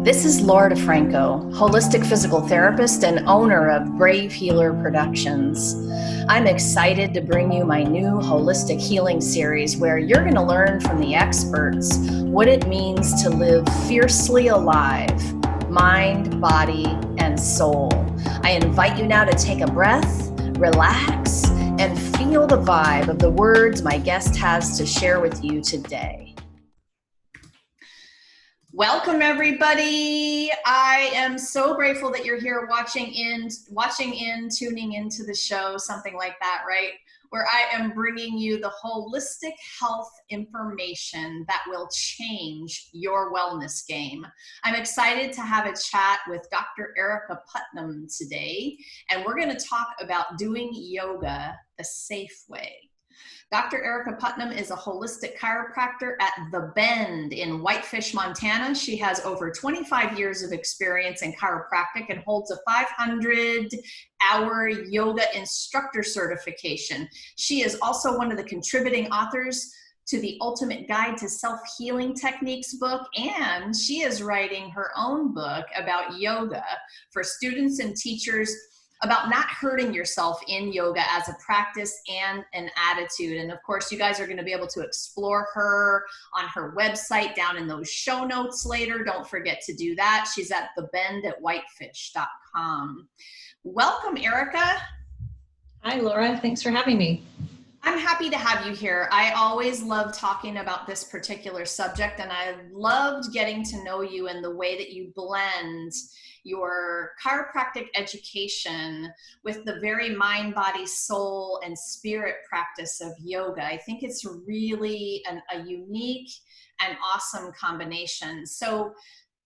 This is Laura DeFranco, holistic physical therapist and owner of Brave Healer Productions. I'm excited to bring you my new holistic healing series where you're going to learn from the experts what it means to live fiercely alive, mind, body, and soul. I invite you now to take a breath, relax, and feel the vibe of the words my guest has to share with you today. Welcome, everybody. I am so grateful that you're here watching in, tuning into the show, something like that, right? Where I am bringing you the holistic health information that will change your wellness game. I'm excited to have a chat with Dr. Erika Putnam today, and we're going to talk about doing yoga the safe way. Dr. Erika Putnam is a holistic chiropractor at The Bend in Whitefish, Montana. She has over 25 years of experience in chiropractic and holds a 500-hour yoga instructor certification. She is also one of the contributing authors to the Ultimate Guide to Self-Healing Techniques book, and she is writing her own book about yoga for students and teachers, about not hurting yourself in yoga as a practice and an attitude. And of course, you guys are going to be able to explore her on her website down in those show notes later. Don't forget to do that. She's at thebend@whitefish.com. Welcome, Erika. Hi, Laura. Thanks for having me. I'm happy to have you here. I always love talking about this particular subject, and I loved getting to know you in the way that you blend your chiropractic education with the very mind, body, soul, and spirit practice of yoga. I think it's really a unique and awesome combination. So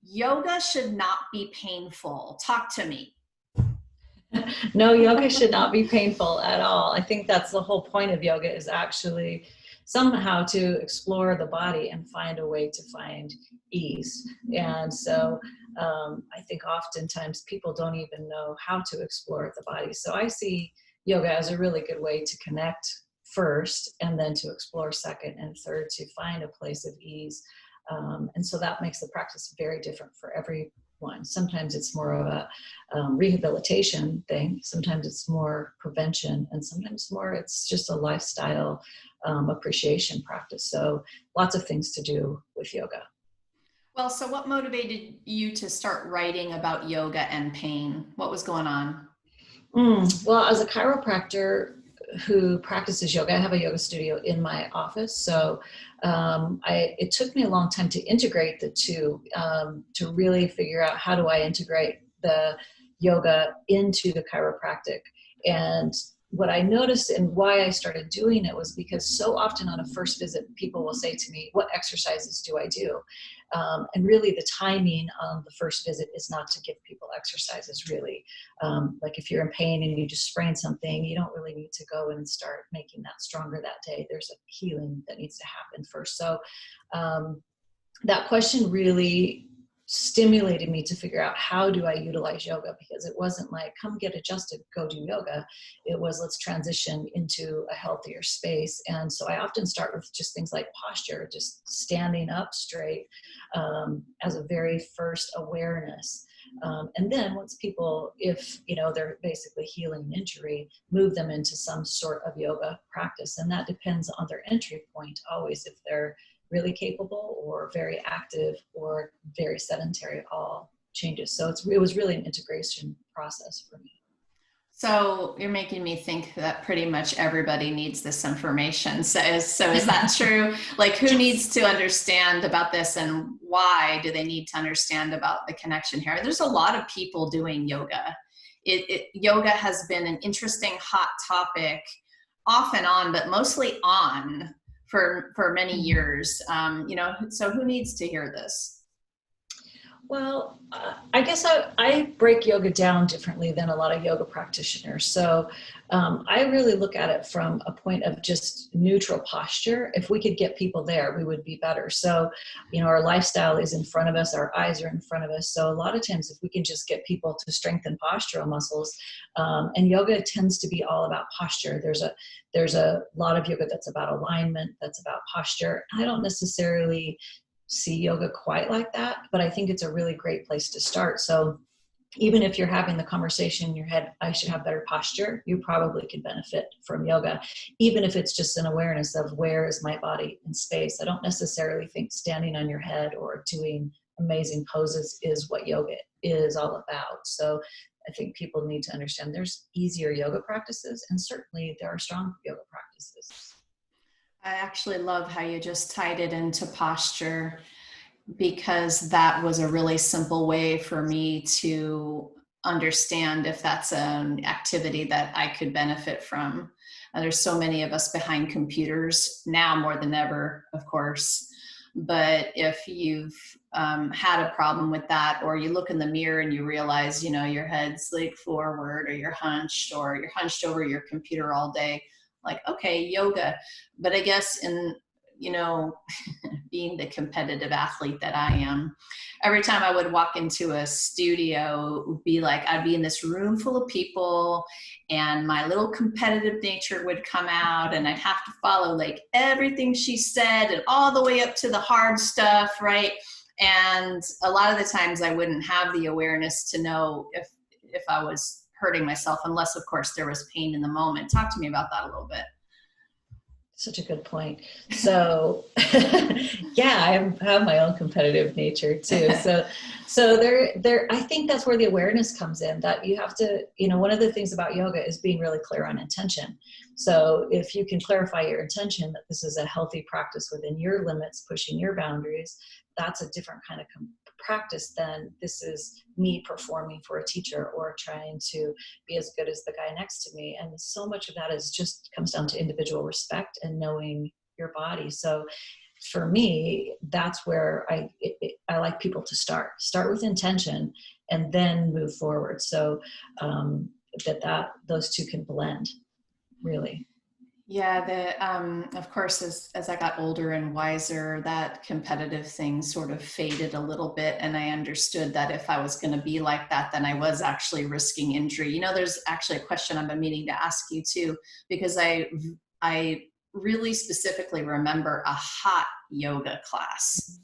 yoga should not be painful. Talk to me. No, yoga should not be painful at all. I think that's the whole point of yoga, is actually somehow to explore the body and find a way to find ease. And so I think oftentimes people don't even know how to explore the body. So I see yoga as a really good way to connect first, and then to explore second and third, to find a place of ease. And so that makes the practice very different for everyone. Sometimes it's more of a rehabilitation thing. Sometimes it's more prevention, and sometimes more it's just a lifestyle appreciation practice. So lots of things to do with yoga. Well, so what motivated you to start writing about yoga and pain? What was going on? Well, as a chiropractor who practices yoga, I have a yoga studio in my office. So it took me a long time to integrate the two, to really figure out how do I integrate the yoga into the chiropractic. And what I noticed and why I started doing it was because so often on a first visit, people will say to me, what exercises do I do? And really the timing on the first visit is not to give people exercises, really. Like if you're in pain and you just sprain something, you don't really need to go and start making that stronger that day. There's a healing that needs to happen first. So that question really stimulated me to figure out, how do I utilize yoga? Because it wasn't like, come get adjusted, go do yoga. It was, let's transition into a healthier space. And so I often start with just things like posture, just standing up straight, as a very first awareness. And then once people, if they're basically healing an injury, move them into some sort of yoga practice. And that depends on their entry point always, if they're really capable or very active or very sedentary. All changes. So it was really an integration process for me. So you're making me think that pretty much everybody needs this information. So is that true? Like, who needs to understand about this, and why do they need to understand about the connection here? There's a lot of people doing yoga. Yoga has been an interesting hot topic off and on, but mostly on for many years. So who needs to hear this? Well, I guess I break yoga down differently than a lot of yoga practitioners. So I really look at it from a point of just neutral posture. If we could get people there, we would be better. So, our lifestyle is in front of us, our eyes are in front of us. So a lot of times if we can just get people to strengthen postural muscles, and yoga tends to be all about posture. There's a lot of yoga that's about alignment, that's about posture. I don't necessarily see yoga quite like that, but I think it's a really great place to start. So even if you're having the conversation in your head, I should have better posture, you probably could benefit from yoga, even if it's just an awareness of where is my body in space. I don't necessarily think standing on your head or doing amazing poses is what yoga is all about. So I think people need to understand there's easier yoga practices, and certainly there are strong yoga practices. I actually love how you just tied it into posture, because that was a really simple way for me to understand if that's an activity that I could benefit from. There's so many of us behind computers now more than ever, of course. But if you've had a problem with that, or you look in the mirror and you realize, you know, your head's like forward, or you're hunched over your computer all day, like, okay, yoga. But I guess in, you know, being the competitive athlete that I am, every time I would walk into a studio, it would be like I'd be in this room full of people, and my little competitive nature would come out, and I'd have to follow like everything she said, and all the way up to the hard stuff, right? And a lot of the times I wouldn't have the awareness to know if I was hurting myself, unless of course there was pain in the moment. Talk to me about that a little bit. Such a good point. So yeah, I have my own competitive nature too. So there, I think that's where the awareness comes in, that you have to, you know, one of the things about yoga is being really clear on intention. So if you can clarify your intention that this is a healthy practice within your limits, pushing your boundaries, that's a different kind of practice than this is me performing for a teacher or trying to be as good as the guy next to me. And so much of that is just comes down to individual respect and knowing your body. So for me, that's where I like people to start with intention and then move forward. So that those two can blend, really. Yeah, of course, as I got older and wiser, that competitive thing sort of faded a little bit. And I understood that if I was going to be like that, then I was actually risking injury. You know, there's actually a question I've been meaning to ask you too, because I really specifically remember a hot yoga class.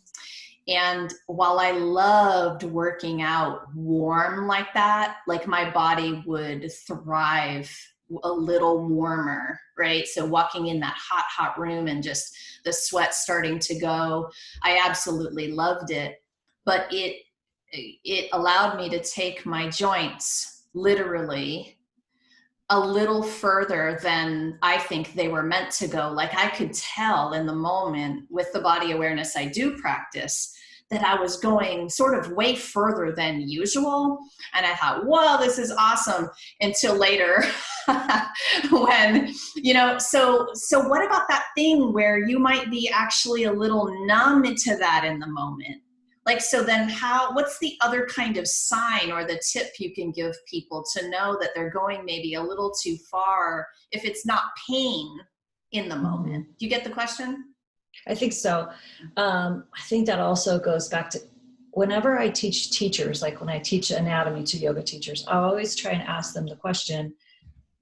And while I loved working out warm like that, like my body would thrive a little warmer, right? So walking in that hot room and just the sweat starting to go, I absolutely loved it. But it allowed me to take my joints literally a little further than I think they were meant to go. Like I could tell in the moment with the body awareness I do practice that I was going sort of way further than usual. And I thought, whoa, this is awesome, until later when, you know, so what about that thing where you might be actually a little numb to that in the moment? Like, so then what's the other kind of sign or the tip you can give people to know that they're going maybe a little too far if it's not pain in the moment? Do you get the question? I think so. I think that also goes back to whenever I teach teachers, like when I teach anatomy to yoga teachers, I always try and ask them the question,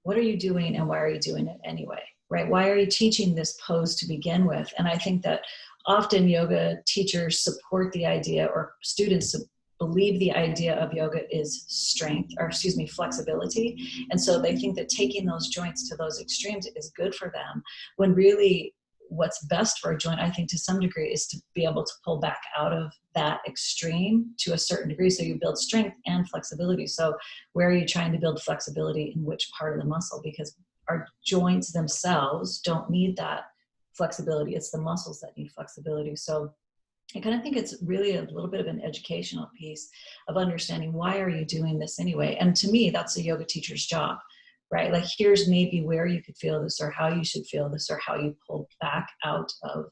what are you doing and why are you doing it anyway? Right? Why are you teaching this pose to begin with? And I think that often yoga teachers support the idea, or students believe the idea of yoga is flexibility. And so they think that taking those joints to those extremes is good for them, when really what's best for a joint, I think to some degree, is to be able to pull back out of that extreme to a certain degree. So you build strength and flexibility. So where are you trying to build flexibility in which part of the muscle? Because our joints themselves don't need that flexibility. It's the muscles that need flexibility. So I kind of think it's really a little bit of an educational piece of understanding, why are you doing this anyway? And to me, that's a yoga teacher's job, right? Like, here's maybe where you could feel this, or how you should feel this, or how you pull back out of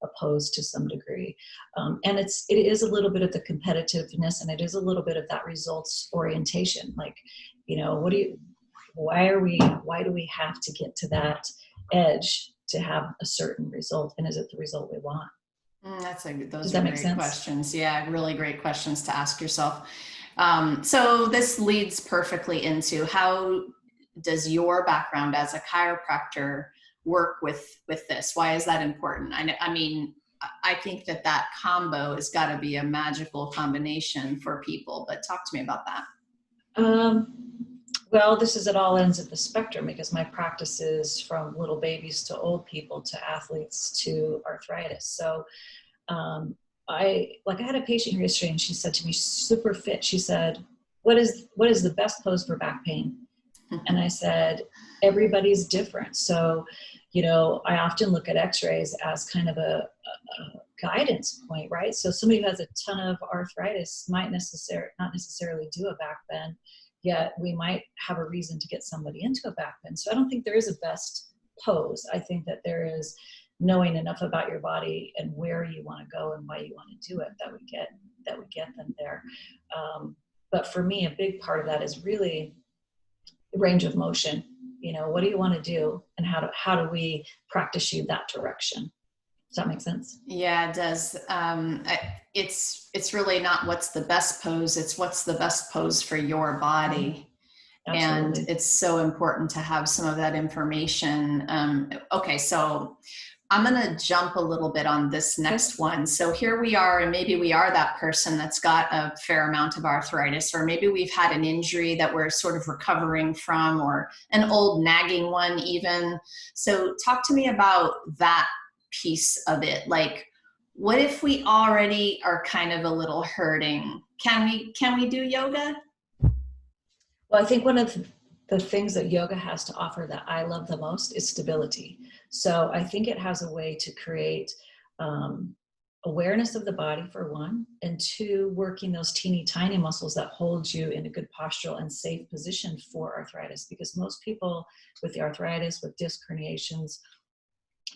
a pose to some degree. And it is a little bit of the competitiveness, and it is a little bit of that results orientation. Like, you know, why do we have to get to that edge to have a certain result? And is it the result we want? Those are great questions. Yeah, really great questions to ask yourself. So this leads perfectly into, how does your background as a chiropractor work with this? Why is that important? I mean, I think that that combo has got to be a magical combination for people. But talk to me about that. Well, this is at all ends of the spectrum because my practice is from little babies to old people to athletes to arthritis. So I had a patient here yesterday and she said to me, super fit. She said, what is the best pose for back pain? And I said, everybody's different. So, I often look at x-rays as kind of a guidance point, right? So somebody who has a ton of arthritis might not necessarily do a back bend, yet we might have a reason to get somebody into a back bend. So I don't think there is a best pose. I think that there is knowing enough about your body and where you want to go and why you want to do it that would get them there. But for me, a big part of that is really range of motion. What do you want to do, and how do we practice you that direction? Does that make sense? Yeah, it does. It's really not what's the best pose, it's what's the best pose for your body. Absolutely. And it's so important to have some of that information. Okay, so I'm going to jump a little bit on this next one. So here we are, and maybe we are that person that's got a fair amount of arthritis, or maybe we've had an injury that we're sort of recovering from, or an old nagging one even. So talk to me about that piece of it. Like, what if we already are kind of a little hurting? Can we do yoga? Well, I think one of the things that yoga has to offer that I love the most is stability. So I think it has a way to create awareness of the body, for one, and two, working those teeny tiny muscles that hold you in a good postural and safe position for arthritis. Because most people with the arthritis, with disc herniations,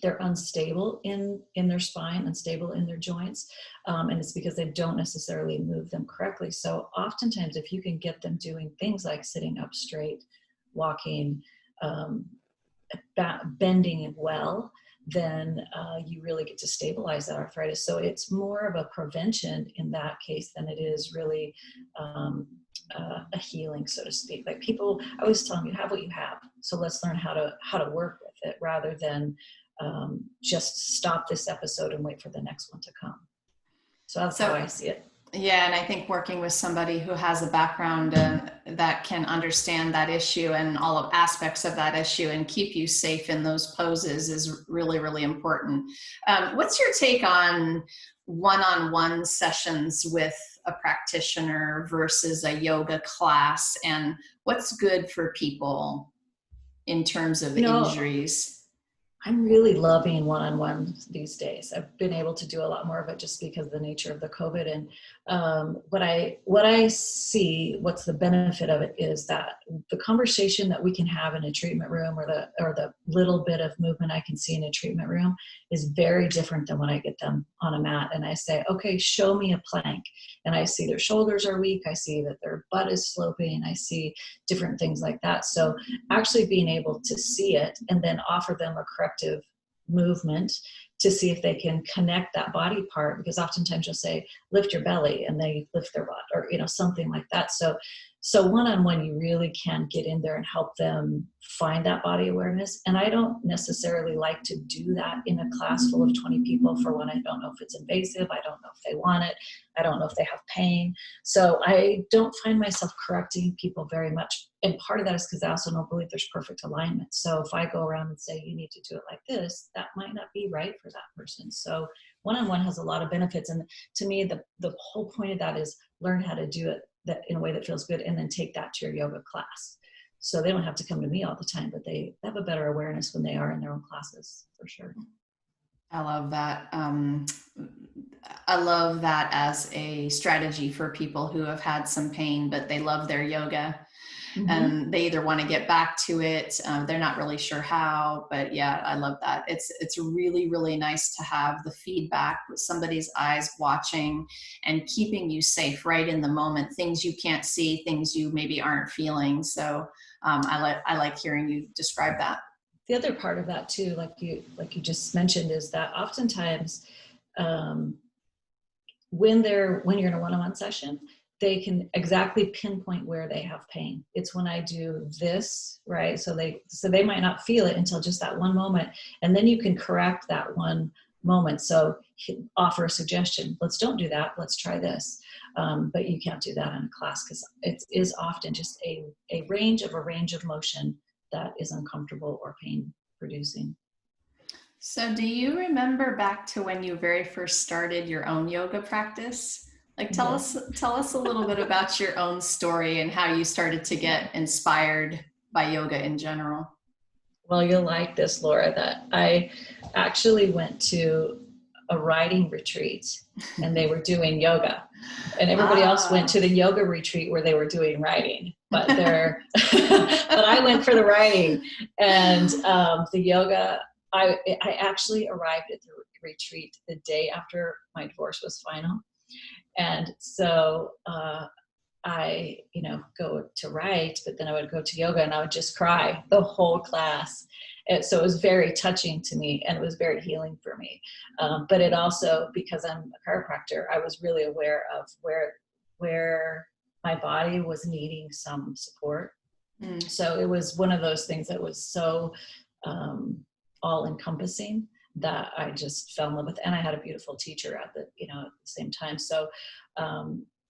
they're unstable in their spine, unstable in their joints, and it's because they don't necessarily move them correctly. So oftentimes, if you can get them doing things like sitting up straight, walking, bending well, then you really get to stabilize that arthritis. So it's more of a prevention in that case than it is really a healing, so to speak. Like people, I always tell them, you have what you have, so let's learn how to work with it rather than just stop this episode and wait for the next one to come. So that's how I see it. Yeah, and I think working with somebody who has a background that can understand that issue and all of aspects of that issue and keep you safe in those poses is really, really important. What's your take on one-on-one sessions with a practitioner versus a yoga class, and what's good for people in terms of injuries? I'm really loving one-on-one these days. I've been able to do a lot more of it just because of the nature of the COVID. And what I see, what's the benefit of it is that the conversation that we can have in a treatment room, or the little bit of movement I can see in a treatment room, is very different than when I get them on a mat and I say, okay, show me a plank. And I see their shoulders are weak. I see that their butt is sloping. I see different things like that. So actually being able to see it and then offer them a corrective movement to see if they can connect that body part, because oftentimes you'll say, lift your belly, and they lift their butt, or something like that. So one-on-one, you really can get in there and help them find that body awareness. And I don't necessarily like to do that in a class full of 20 people. For one, I don't know if it's invasive. I don't know if they want it. I don't know if they have pain. So I don't find myself correcting people very much. And part of that is because I also don't believe there's perfect alignment. So if I go around and say, you need to do it like this, that might not be right for that person. So one-on-one has a lot of benefits. And to me, the whole point of that is learn how to do it that in a way that feels good, and then take that to your yoga class. So they don't have to come to me all the time, but they have a better awareness when they are in their own classes, for sure. I love that. I love that as a strategy for people who have had some pain, but they love their yoga. Mm-hmm. And they either want to get back to it. They're not really sure how, but yeah, I love that. It's really, really nice to have the feedback with somebody's eyes watching and keeping you safe right in the moment, things you can't see, things you maybe aren't feeling. So I like hearing you describe that. The other part of that too, like you just mentioned, is that oftentimes when you're in a one-on-one session, they can exactly pinpoint where they have pain. It's when I do this, right? So they might not feel it until just that one moment. And then you can correct that one moment. So offer a suggestion. Let's don't do that. Let's try this. But you can't do that in a class because it is often just a range of motion that is uncomfortable or pain producing. So do you remember back to when you very first started your own yoga practice? Like tell us a little bit about your own story and how you started to get inspired by yoga in general. Well, you'll like this, Laura, that I actually went to a writing retreat and they were doing yoga, and everybody else went to the yoga retreat where they were doing writing, but but I went for the writing. And the yoga, I actually arrived at the retreat the day after my divorce was final. And so I, go to write, but then I would go to yoga and I would just cry the whole class. And so it was very touching to me and it was very healing for me. But it also, because I'm a chiropractor, I was really aware of where my body was needing some support. So it was one of those things that was so all encompassing that I just fell in love with. And I had a beautiful teacher at the same time. So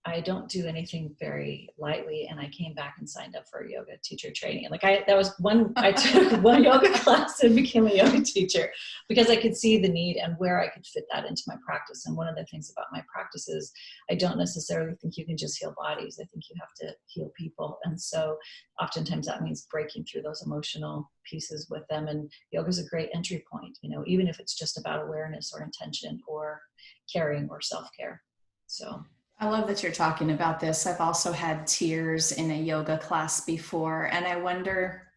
I don't do anything very lightly. And I came back and signed up for a yoga teacher training. And I took one yoga class and became a yoga teacher because I could see the need and where I could fit that into my practice. And one of the things about my practice is I don't necessarily think you can just heal bodies. I think you have to heal people. And so oftentimes that means breaking through those emotional pieces with them. And yoga is a great entry point, even if it's just about awareness or intention or caring or self-care. So I love that you're talking about this. I've also had tears in a yoga class before, and I wonder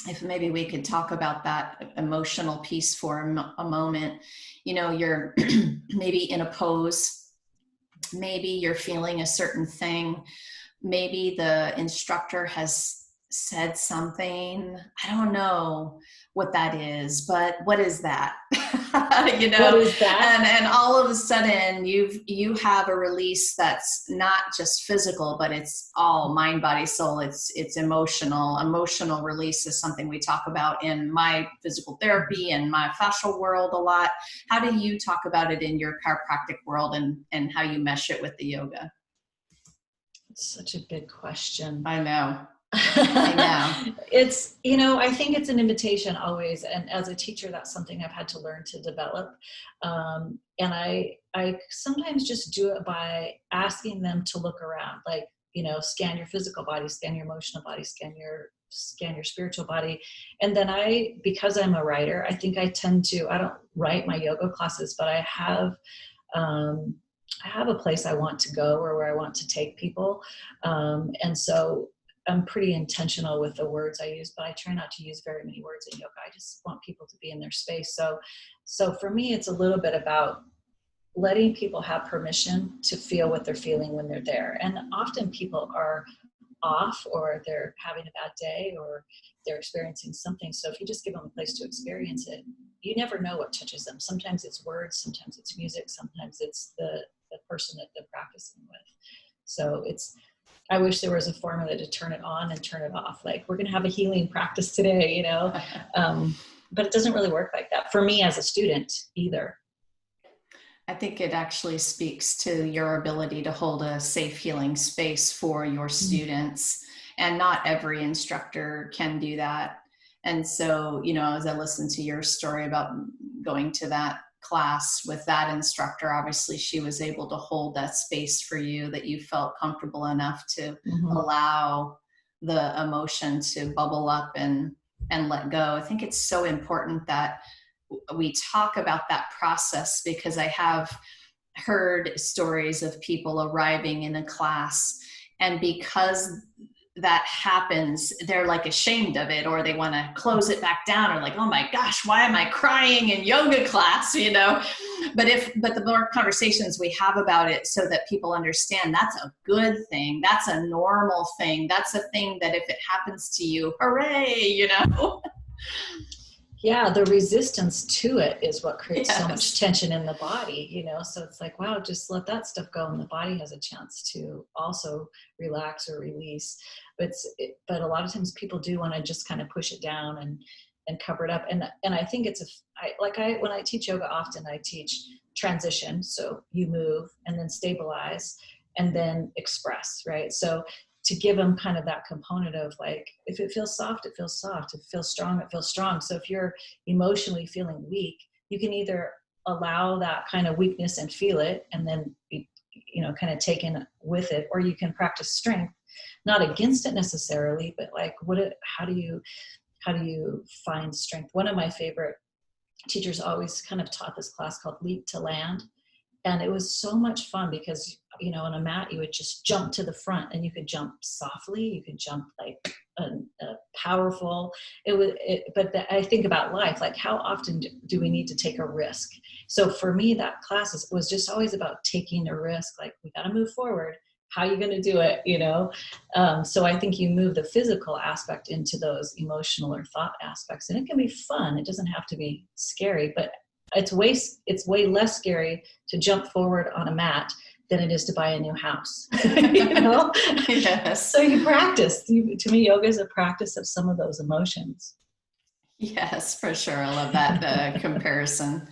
if maybe we could talk about that emotional piece for a moment. You're maybe in a pose, maybe you're feeling a certain thing, maybe the instructor has said something. I don't know what that is, but what is that? What is that? And all of a sudden you have a release that's not just physical, but it's all mind, body, soul. It's emotional release is something we talk about in my physical therapy and my fascial world a lot. How do you talk about it in your chiropractic world and how you mesh it with the yoga? It's such a big question. I know. I know. It's, I think it's an invitation always. And as a teacher, that's something I've had to learn to develop. And I sometimes just do it by asking them to look around, scan your physical body, scan your emotional body, scan your spiritual body. And then because I'm a writer, I think I don't write my yoga classes, but I have a place I want to go or where I want to take people. And so I'm pretty intentional with the words I use, but I try not to use very many words in yoga. I just want people to be in their space. So for me, it's a little bit about letting people have permission to feel what they're feeling when they're there. And often people are off or they're having a bad day or they're experiencing something. So if you just give them a place to experience it, you never know what touches them. Sometimes it's words, sometimes it's music, sometimes it's the person that they're practicing with. So I wish there was a formula to turn it on and turn it off. Like, we're going to have a healing practice today, but it doesn't really work like that for me as a student either. I think it actually speaks to your ability to hold a safe healing space for your students. And not every instructor can do that. And so, as I listened to your story about going to that class with that instructor, obviously she was able to hold that space for you that you felt comfortable enough to allow the emotion to bubble up and let go. I think it's so important that we talk about that process, because I have heard stories of people arriving in a class, and because that happens, they're like ashamed of it, or they want to close it back down, or like, oh my gosh, why am I crying in yoga class? But the more conversations we have about it, so that people understand that's a good thing, that's a normal thing, that's a thing that if it happens to you, hooray, Yeah, the resistance to it is what creates so much tension in the body, so it's like, wow, just let that stuff go and the body has a chance to also relax or release. But a lot of times people do want to just kind of push it down cover it up. And I think when I teach yoga, often I teach transition. So you move and then stabilize and then express, right? So to give them kind of that component of like, if it feels soft, it feels soft. If it feels strong, it feels strong. So if you're emotionally feeling weak, you can either allow that kind of weakness and feel it and then be, kind of taken with it, or you can practice strength, not against it necessarily, but like how do you find strength? One of my favorite teachers always kind of taught this class called Leap to Land. And it was so much fun because, on a mat, you would just jump to the front and you could jump softly. You could jump like powerful. I think about life, like how often do we need to take a risk? So for me, that class was just always about taking a risk. Like, we got to move forward. How are you going to do it? So I think you move the physical aspect into those emotional or thought aspects, and it can be fun. It doesn't have to be scary, but it's way less scary to jump forward on a mat than it is to buy a new house. Yes. So you practice. To me, yoga is a practice of some of those emotions. Yes, for sure. I love that comparison.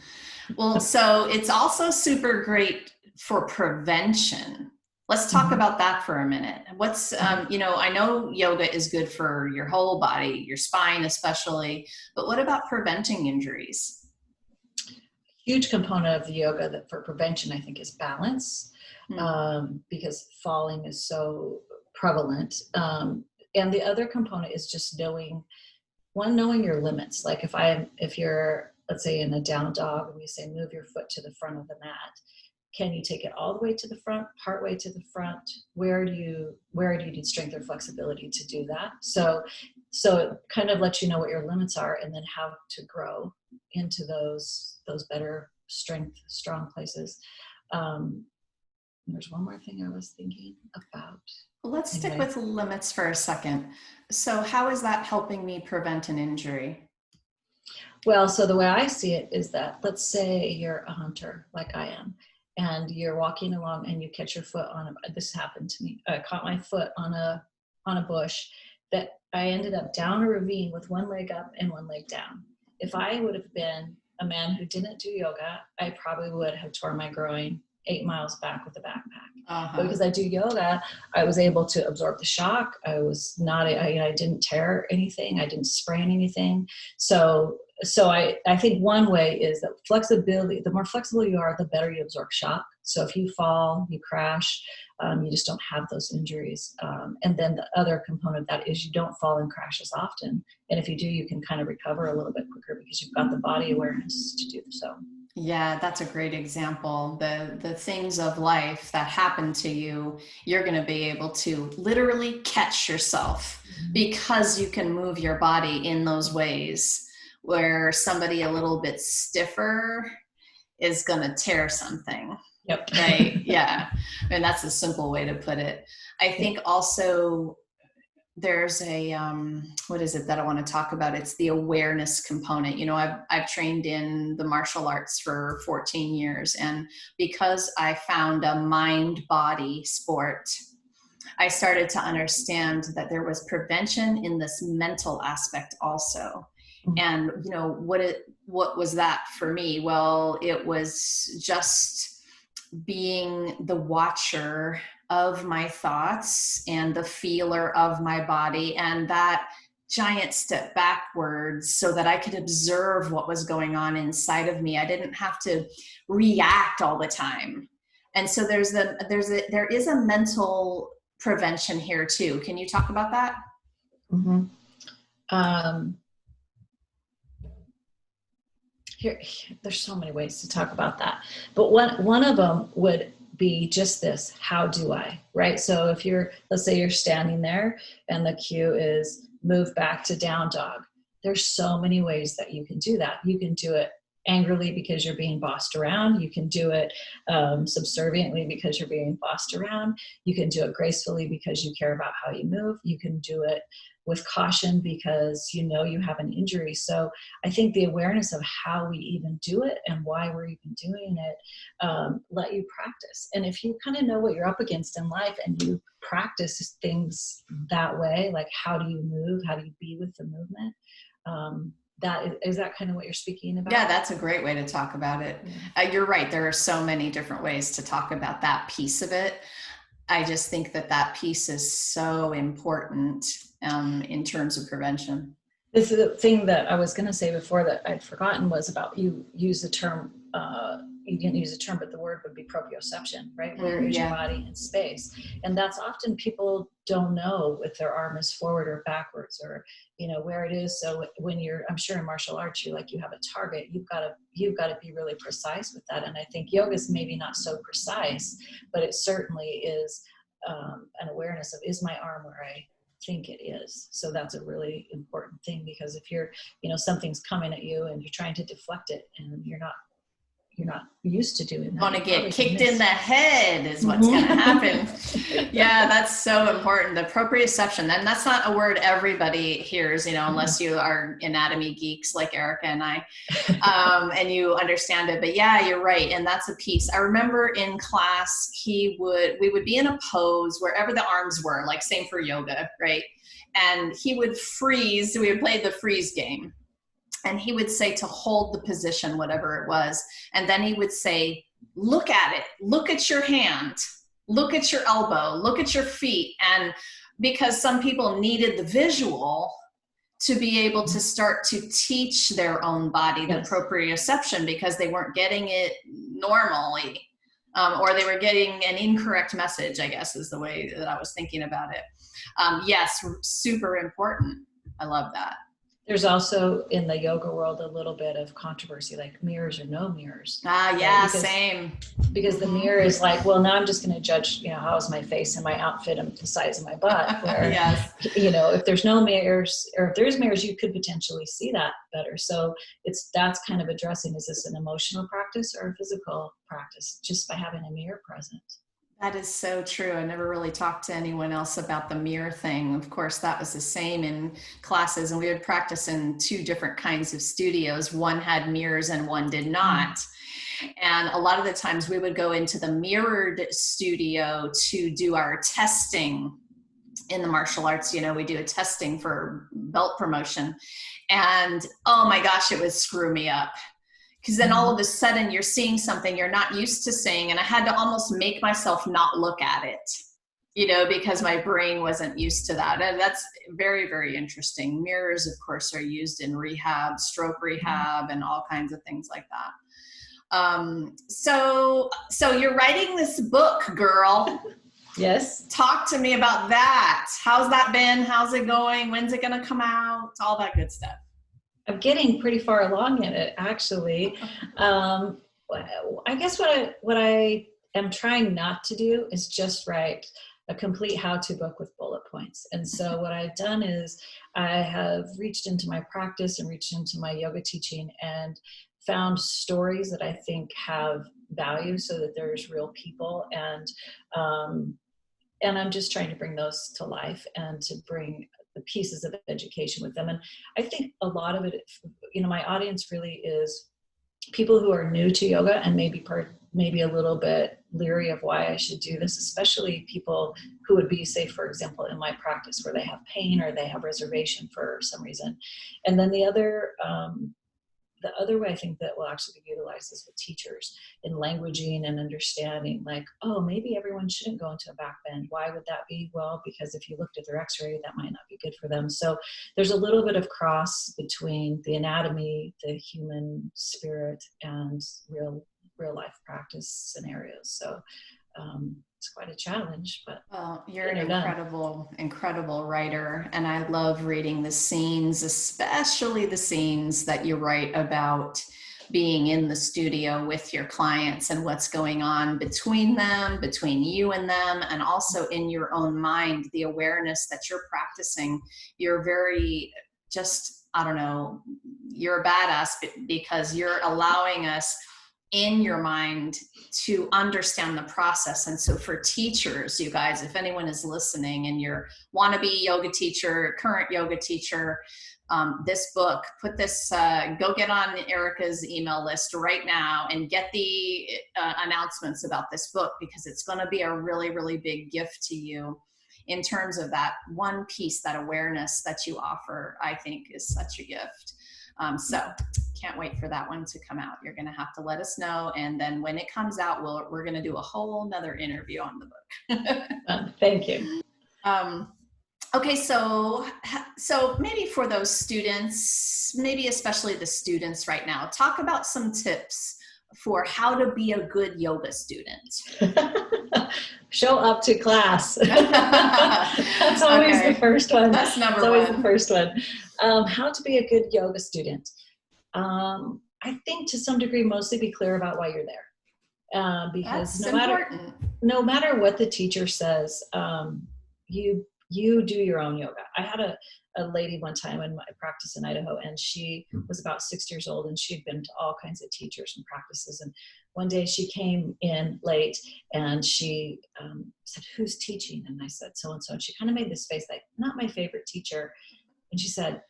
Well, so it's also super great for prevention. Let's talk about that for a minute. What's, I know yoga is good for your whole body, your spine especially, but what about preventing injuries? Huge component of the yoga that for prevention, I think, is balance, because falling is so prevalent. And the other component is just knowing your limits. Like if you're, let's say, in a down dog, and we say, move your foot to the front of the mat. Can you take it all the way to the front, part way to the front? Where do you need strength or flexibility to do that? So it kind of lets you know what your limits are, and then how to grow into those better strong places. There's one more thing I was thinking about. Let's stick with limits for a second. So how is that helping me prevent an injury? Well, so the way I see it is that, let's say you're a hunter like I am, and you're walking along and you catch your foot this happened to me. I caught my foot on a bush that I ended up down a ravine with one leg up and one leg down. If I would have been a man who didn't do yoga, I probably would have torn my groin 8 miles back with a backpack. But because I do yoga, I was able to absorb the shock. I didn't tear anything. I didn't sprain anything. So I think one way is that flexibility. The more flexible you are, the better you absorb shock. So if you fall, you crash, you just don't have those injuries. And then the other component of that is you don't fall and crash as often. And if you do, you can kind of recover a little bit quicker because you've got the body awareness to do so. Yeah, that's a great example. The things of life that happen to you, you're going to be able to literally catch yourself because you can move your body in those ways, where somebody a little bit stiffer is going to tear something. Yep. Right. Yeah. And that's a simple way to put it. I think also there's a, what is it that I want to talk about? It's the awareness component. I've trained in the martial arts for 14 years. And because I found a mind-body sport, I started to understand that there was prevention in this mental aspect also. And, what was that for me? Well, it was just being the watcher of my thoughts and the feeler of my body, and that giant step backwards so that I could observe what was going on inside of me. I didn't have to react all the time. And so there is a mental prevention here too. Can you talk about that? There's so many ways to talk about that, but one of them would be just this: how do I, right? So if let's say you're standing there and the cue is move back to down dog, there's so many ways that you can do that. You can do it angrily because you're being bossed around. You can do it subserviently because you're being bossed around. You can do it gracefully because you care about how you move. You can do it with caution because you have an injury. So I think the awareness of how we even do it and why we're even doing it, let you practice. And if you kind of know what you're up against in life and you practice things that way, like how do you move? How do you be with the movement? is that kind of what you're speaking about? Yeah, that's a great way to talk about it. You're right. There are so many different ways to talk about that piece of it. I just think that piece is so important in terms of prevention. This is the thing that I was going to say before that I'd forgotten was about you use the term, you didn't use the term, but the word would be proprioception, right? Where is your body in space? And that's often people don't know if their arm is forward or backwards or, where it is. So when I'm sure in martial arts, you have a target, you've got to be really precise with that. And I think yoga is maybe not so precise, but it certainly is an awareness of, is my arm where I think it is? So that's a really important thing, because if you're, something's coming at you and you're trying to deflect it and you're not used to doing that. Want to get kicked in the head is what's going to happen. Yeah, that's so important. The proprioception, and that's not a word everybody hears, unless you are anatomy geeks like Erika and I, and you understand it. But yeah, you're right. And that's a piece. I remember in class, we would be in a pose wherever the arms were, like same for yoga, right? And he would freeze. We would play the freeze game. And he would say to hold the position, whatever it was. And then he would say, look at it, look at your hand, look at your elbow, look at your feet. And because some people needed the visual to be able to start to teach their own body the proprioception, because they weren't getting it normally, or they were getting an incorrect message, I guess is the way that I was thinking about it. Yes, super important. I love that. There's also in the yoga world a little bit of controversy, like mirrors or no mirrors. Yeah, same. Because the mirror is like, well, now I'm just going to judge, how is my face and my outfit and the size of my butt. Where, if there's no mirrors, or if there's mirrors, you could potentially see that better. So that's kind of addressing, is this an emotional practice or a physical practice, just by having a mirror present? That is so true. I never really talked to anyone else about the mirror thing. Of course, that was the same in classes, and we would practice in two different kinds of studios. One had mirrors and one did not. And a lot of the times we would go into the mirrored studio to do our testing in the martial arts. We do a testing for belt promotion. And oh my gosh, it would screw me up. Because then all of a sudden you're seeing something you're not used to seeing. And I had to almost make myself not look at it, because my brain wasn't used to that. And that's very, very interesting. Mirrors, of course, are used in rehab, stroke rehab, and all kinds of things like that. So you're writing this book, girl. Yes. Talk to me about that. How's that been? How's it going? When's it going to come out? All that good stuff. I'm getting pretty far along in it, actually. I guess what I am trying not to do is just write a complete how-to book with bullet points. And so what I've done is I have reached into my practice and reached into my yoga teaching and found stories that I think have value, so that there's real people. And I'm just trying to bring those to life and to bring the pieces of education with them. And I think a lot of it, my audience really is people who are new to yoga and maybe a little bit leery of why I should do this, especially people who would be, say, for example, in my practice where they have pain or they have reservation for some reason. And then the other way I think that will actually be utilized is with teachers in languaging and understanding, like, oh, maybe everyone shouldn't go into a back bend. Why would that be? Well, because if you looked at their x-ray, that might not be good for them. So there's a little bit of cross between the anatomy, the human spirit, and real life practice scenarios. So it's quite a challenge, but you're an incredible writer, and I love reading the scenes, especially the scenes that you write about being in the studio with your clients and what's going on between them, between you and them, and also in your own mind, the awareness that you're practicing. You're very you're a badass because you're allowing us in your mind to understand the process. And so for teachers, you guys, if anyone is listening and you're wannabe yoga teacher, current yoga teacher, this book, go get on Erika's email list right now and get the announcements about this book, because it's going to be a really, really big gift to you in terms of that one piece, that awareness that you offer. I think is such a gift. So can't wait for that one to come out. You're going to have to let us know. And then when it comes out, we're going to do a whole nother interview on the book. Thank you. Okay, so maybe for those students, maybe especially the students right now, talk about some tips for how to be a good yoga student. Show up to class. That's always the first one. That's number one. Always the first one. How to be a good yoga student. I think to some degree, mostly be clear about why you're there. Because no matter what the teacher says, you do your own yoga. I had a lady one time in my practice in Idaho, and she was about 6 years old, and she'd been to all kinds of teachers and practices. And one day she came in late, and she said, "Who's teaching?" And I said, "So-and-so." And she kind of made this face like, "Not my favorite teacher." And she said,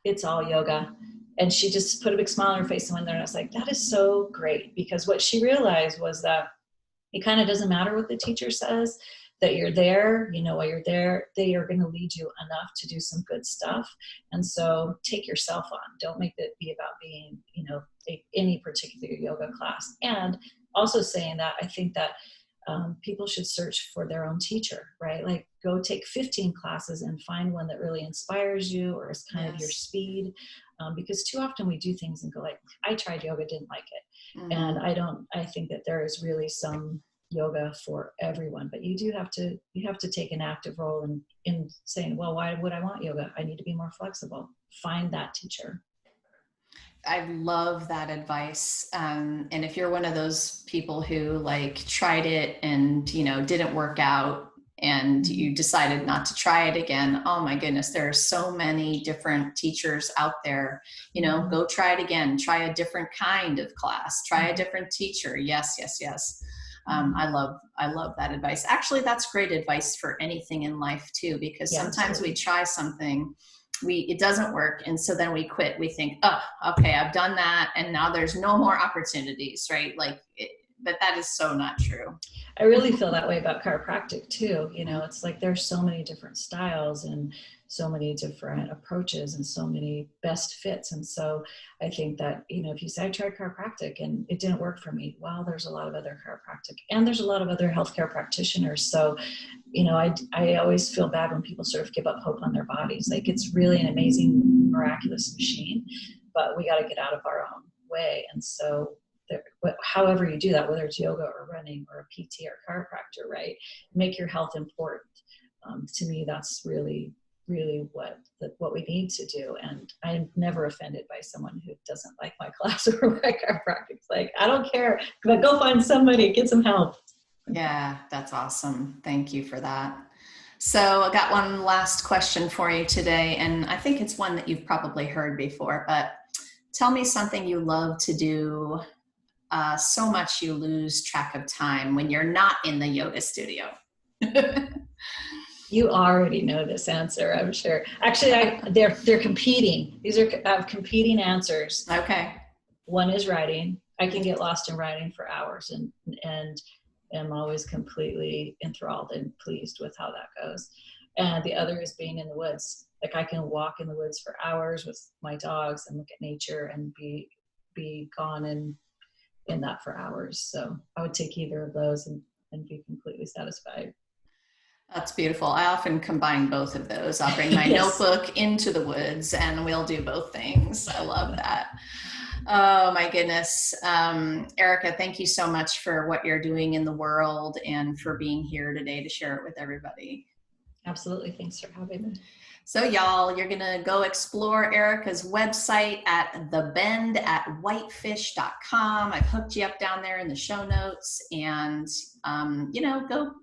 "It's all yoga." And she just put a big smile on her face and went there. And I was like, that is so great, because what she realized was that it kind of doesn't matter what the teacher says, that you're there, you know why you're there. They are going to lead you enough to do some good stuff. And so take yourself on. Don't make it be about being, any particular yoga class. And also saying that, I think that people should search for their own teacher, right? Like go take 15 classes and find one that really inspires you or is kind of your speed. Because too often we do things and go like, I tried yoga, didn't like it. Mm-hmm. And I think that there is really some yoga for everyone, but you have to take an active role in saying, well, why would I want yoga? I need to be more flexible. Find that teacher. I love that advice. And if you're one of those people who like tried it and, didn't work out and you decided not to try it again, oh my goodness, there are so many different teachers out there, go try it again, try a different kind of class, try a different teacher. Yes, yes, yes. I love that advice. Actually, that's great advice for anything in life too, because sometimes we try something, it doesn't work. And so then we quit. We think, oh, okay, I've done that. And now there's no more opportunities, right? But that is so not true. I really feel that way about chiropractic too. It's like there's so many different styles and so many different approaches and so many best fits. And so I think that, if you say I tried chiropractic and it didn't work for me, well, there's a lot of other chiropractic and there's a lot of other healthcare practitioners. So, I always feel bad when people sort of give up hope on their bodies. Like it's really an amazing, miraculous machine, but we got to get out of our own way. And so however you do that, whether it's yoga or running or a PT or chiropractor, right? Make your health important. To me, that's really, really what we need to do. And I'm never offended by someone who doesn't like my class or my chiropractic. It's like, I don't care, but go find somebody, get some help. Yeah, that's awesome. Thank you for that. So I got one last question for you today, and I think it's one that you've probably heard before, but tell me something you love to do so much you lose track of time when you're not in the yoga studio. You already know this answer, I'm sure. Actually, they're competing. These are competing answers. Okay. One is writing. I can get lost in writing for hours and am always completely enthralled and pleased with how that goes. And the other is being in the woods. Like I can walk in the woods for hours with my dogs and look at nature and be gone in that for hours. So I would take either of those and be completely satisfied. That's beautiful. I often combine both of those. I'll bring my notebook into the woods and we'll do both things. I love that. Oh my goodness. Erika, thank you so much for what you're doing in the world and for being here today to share it with everybody. Absolutely. Thanks for having me. So y'all, you're going to go explore Erika's website at thebend@whitefish.com. I've hooked you up down there in the show notes and,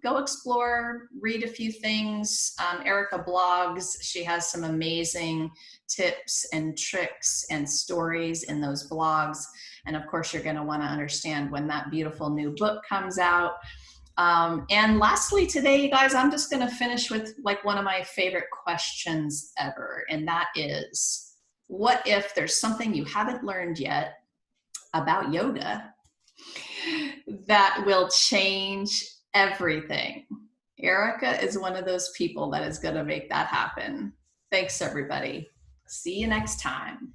go explore, read a few things. Erika blogs. She has some amazing tips and tricks and stories in those blogs. And of course, you're going to want to understand when that beautiful new book comes out. And lastly today, you guys, I'm just going to finish with like one of my favorite questions ever. And that is, what if there's something you haven't learned yet about yoga that will change everything? Erika is one of those people that is going to make that happen. Thanks, everybody. See you next time.